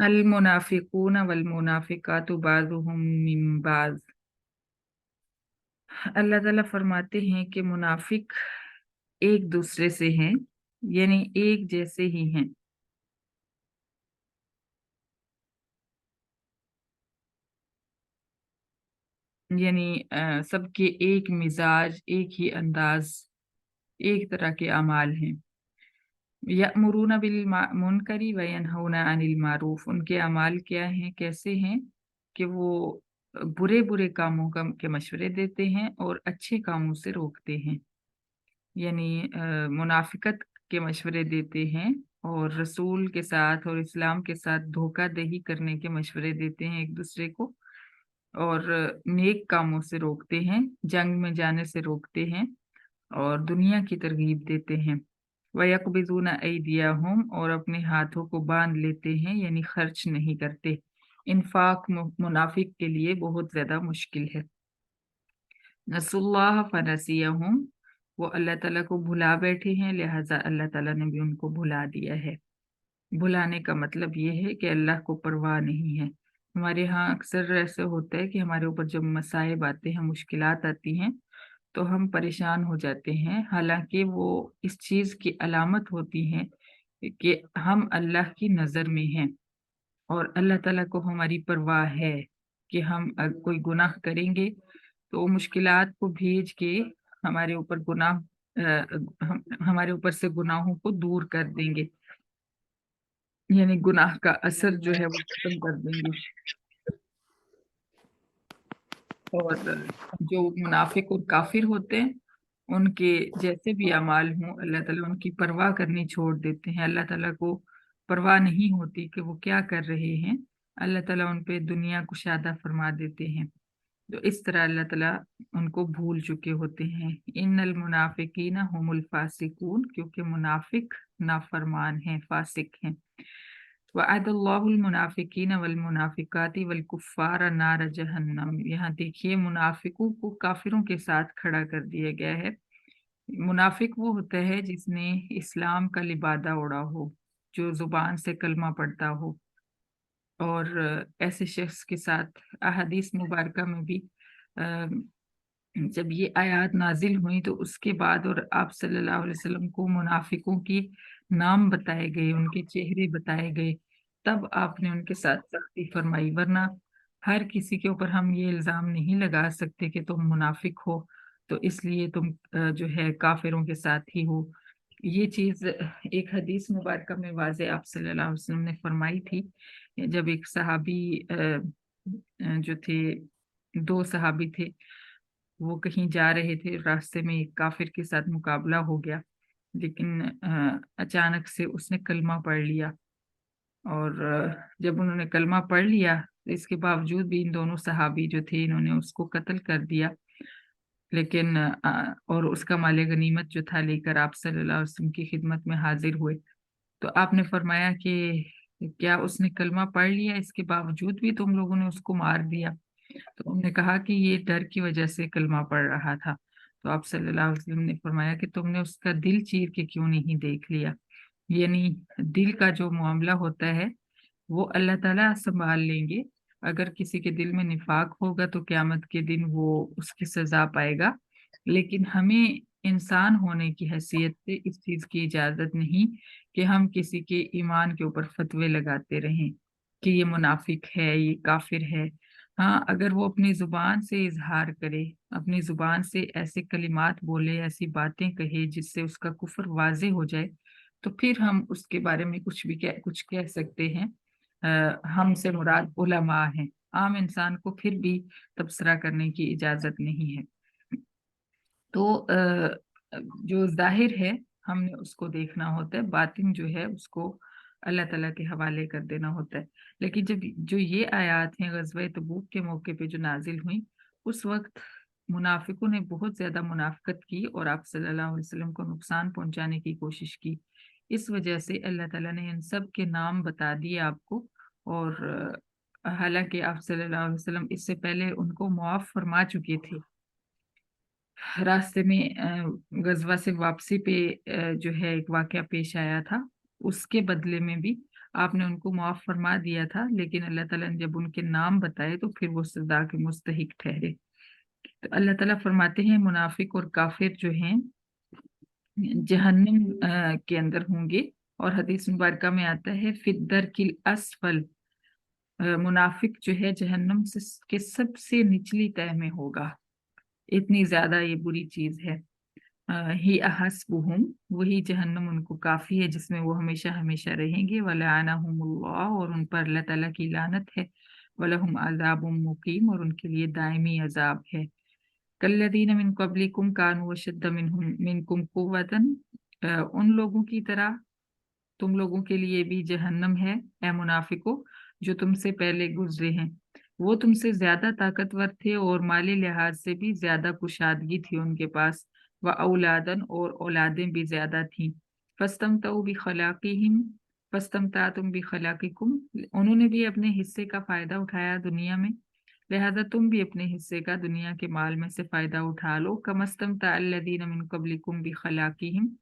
المنافقون वल्मुनाफिकातु बाज़ुहुम मिन बाज़। अल्लाह ताला फरमाते हैं कि मुनाफिक एक दूसरे से हैं, यानी एक जैसे ही हैं। यानी सबके एक मिजाज, एक ही अंदाज, एक तरह के अमाल हैं। यअमुरूना बिल मुनकरी व यनहौना अनिल मारूफ। उनके अमाल क्या हैं, कैसे हैं कि वो बुरे बुरे कामों के मशवरे देते हैं और अच्छे कामों से रोकते हैं। यानी मुनाफिकत के मशवरे देते हैं और रसूल के साथ और इस्लाम के साथ धोखाधड़ी करने के मशवरे देते हैं एक दूसरे को, और नेक कामों से रोकते हैं, जंग में जाने से रोकते हैं और दुनिया की तरगीब देते हैं। वयक़बिज़ूना अयदियहुम, और अपने हाथों को बांध लेते हैं, यानी खर्च नहीं करते। इन्फाक मुनाफिक के लिए बहुत ज़्यादा मुश्किल है। नसुल्लाह फनसियहुम, वो अल्लाह ताला को भुला बैठे हैं, लिहाजा अल्लाह ताला ने भी उनको भुला दिया है। भुलाने का मतलब ये है कि अल्लाह को परवाह नहीं है। हमारे यहाँ अक्सर ऐसे होता है कि हमारे ऊपर जब मसाइब आते हैं, मुश्किलात आती हैं, तो हम परेशान हो जाते हैं। हालाँकि वो इस चीज़ की अलामत होती हैं कि हम अल्लाह की नज़र में हैं और अल्लाह ताला को हमारी परवाह है कि हम कोई गुनाह करेंगे तो मुश्किलात को भेज के हमारे ऊपर हमारे ऊपर से गुनाहों को दूर कर देंगे, यानी गुनाह का असर जो है वो खत्म कर देंगे। और जो मुनाफिक और काफिर होते हैं, उनके जैसे भी अमाल हों, अल्लाह ताला उनकी परवाह करनी छोड़ देते हैं। अल्लाह ताला को परवाह नहीं होती कि वो क्या कर रहे हैं। अल्लाह ताला उन पे दुनिया कुशादा फरमा देते हैं। तो इस तरह अल्लाह ताला उनको भूल चुके होते हैं। इन्नल मुनाफिकीना हुमुल फासिकून, क्योंकि मुनाफिक नाफरमान हैं, फासिक हैं। वअदल्लाहुल मुनाफिकीना वल मुनाफिकाति वल कुफ्फारा नार जहन्नम। यहाँ देखिए मुनाफिकों को काफिरों के साथ खड़ा कर दिया गया है। मुनाफिक वो होता है जिसने इस्लाम का लिबादा ओढ़ा हो, जो जुबान से कलमा पढ़ता हो, और ऐसे शख्स के साथ अहादीस मुबारका में भी अ, जब ये आयत नाजिल हुई तो उसके बाद और आप सल्लल्लाहु अलैहि वसल्लम को मुनाफिकों की नाम बताए गए, उनके चेहरे बताए गए, तब आपने उनके साथ सख्ती फरमाई। वरना हर किसी के ऊपर हम ये इल्ज़ाम नहीं लगा सकते कि तुम मुनाफिक हो, तो इसलिए तुम जो है काफिरों के साथ ही हो। ये चीज़ एक हदीस मुबारका में वाज़े आप सल्लल्लाहु अलैहि वसल्लम ने फरमाई थी, जब एक सहाबी जो थे, 2 सहाबी थे, वो कहीं जा रहे थे, रास्ते में एक काफिर के साथ मुकाबला हो गया, लेकिन अचानक से उसने कलमा पढ़ लिया, और जब उन्होंने कलमा पढ़ लिया, तो इसके बावजूद भी इन दोनों सहाबी जो थे, इन्होंने उसको कत्ल कर दिया। लेकिन और उसका माले गनीमत जो था लेकर आप सल्लल्लाहु अलैहि वसल्लम की खिदमत में हाजिर हुए। तो आपने फरमाया कि क्या उसने कलमा पढ़ लिया, इसके बावजूद भी तुम लोगों ने उसको मार दिया? तो उन्होंने कहा कि ये डर की वजह से कलमा पढ़ रहा था। तो आप सल्लल्लाहु अलैहि वसल्लम ने फरमाया कि तुमने उसका दिल चीर के क्यों नहीं देख लिया? यानी दिल का जो मामला होता है वो अल्लाह ताला संभाल लेंगे। अगर किसी के दिल में निफाक होगा तो क़यामत के दिन वो उसकी सज़ा पाएगा। लेकिन हमें इंसान होने की हैसियत से इस चीज़ की इजाज़त नहीं कि हम किसी के ईमान के ऊपर फ़तवे लगाते रहें कि ये मुनाफ़िक है, ये काफ़िर है। हाँ, अगर वो अपनी ज़ुबान से इज़हार करे, अपनी ज़ुबान से ऐसे कलिमात बोले, ऐसी बातें कहे जिससे उसका कुफ़्र वाज़ेह हो जाए, तो फिर हम उसके बारे में कुछ कह सकते हैं। हमसे मुराद उलमा हैं। आम इंसान को फिर भी तबसरा करने की इजाज़त नहीं है। तो जो ज़ाहिर है हमने उसको देखना होता है, बातिन जो है उसको अल्लाह ताला के हवाले कर देना होता है। लेकिन जब जो ये आयत हैं ग़ज़वा तबूक के मौके पे जो नाज़िल हुई, उस वक़्त मुनाफ़िकों ने बहुत ज़्यादा मुनाफ़िकत की और आप सल्लल्लाहु अलैहि वसल्लम को नुकसान पहुँचाने की कोशिश की। इस वजह से अल्लाह ताला ने इन सब के नाम बता दिए आपको, और हालाँकि आप सल्लल्लाहु अलैहि वसल्लम इससे पहले उनको मुआफ़ फ़रमा चुके थे। रास्ते में ग़ज़वा से वापसी पे जो है एक वाक़या पेश आया था, اس کے بدلے میں بھی آپ نے ان کو معاف فرما دیا تھا، لیکن اللہ تعالیٰ نے جب ان کے نام بتائے تو پھر وہ سزا کے مستحق ٹھہرے۔ تو اللہ تعالیٰ فرماتے ہیں منافق اور کافر جو ہیں جہنم کے اندر ہوں گے، اور حدیث مبارکہ میں آتا ہے فی الدرک الاسفل، منافق جو ہے جہنم کے سب سے نچلی تہہ میں ہوگا، اتنی زیادہ یہ بری چیز ہے۔ ہی احسبہم، وہی جہنم ان کو کافی ہے جس میں وہ ہمیشہ ہمیشہ رہیں گے، ولعنہم اللہ، اور ان پر اللہ تعالیٰ کی لعنت ہے، ولہم عذاب مقیم، اور ان کے لیے دائمی عذاب ہے۔ کالذین من قبلکم کانوا اشد منکم قوۃ، ان لوگوں کی طرح تم لوگوں کے لیے بھی جہنم ہے اے منافقوں جو تم سے پہلے گزرے ہیں، وہ تم سے زیادہ طاقتور تھے اور مالی لحاظ سے بھی زیادہ کشادگی تھی ان کے پاس، واولادن، اور اولادیں بھی زیادہ تھیں، فاستمتعوا بخلاقہم فاستمتعتم بخلاقکم، انہوں نے بھی اپنے حصے کا فائدہ اٹھایا دنیا میں، لہذا تم بھی اپنے حصے کا دنیا کے مال میں سے فائدہ اٹھا لو، کما استمتع الذین من قبلکم بخلاقہم،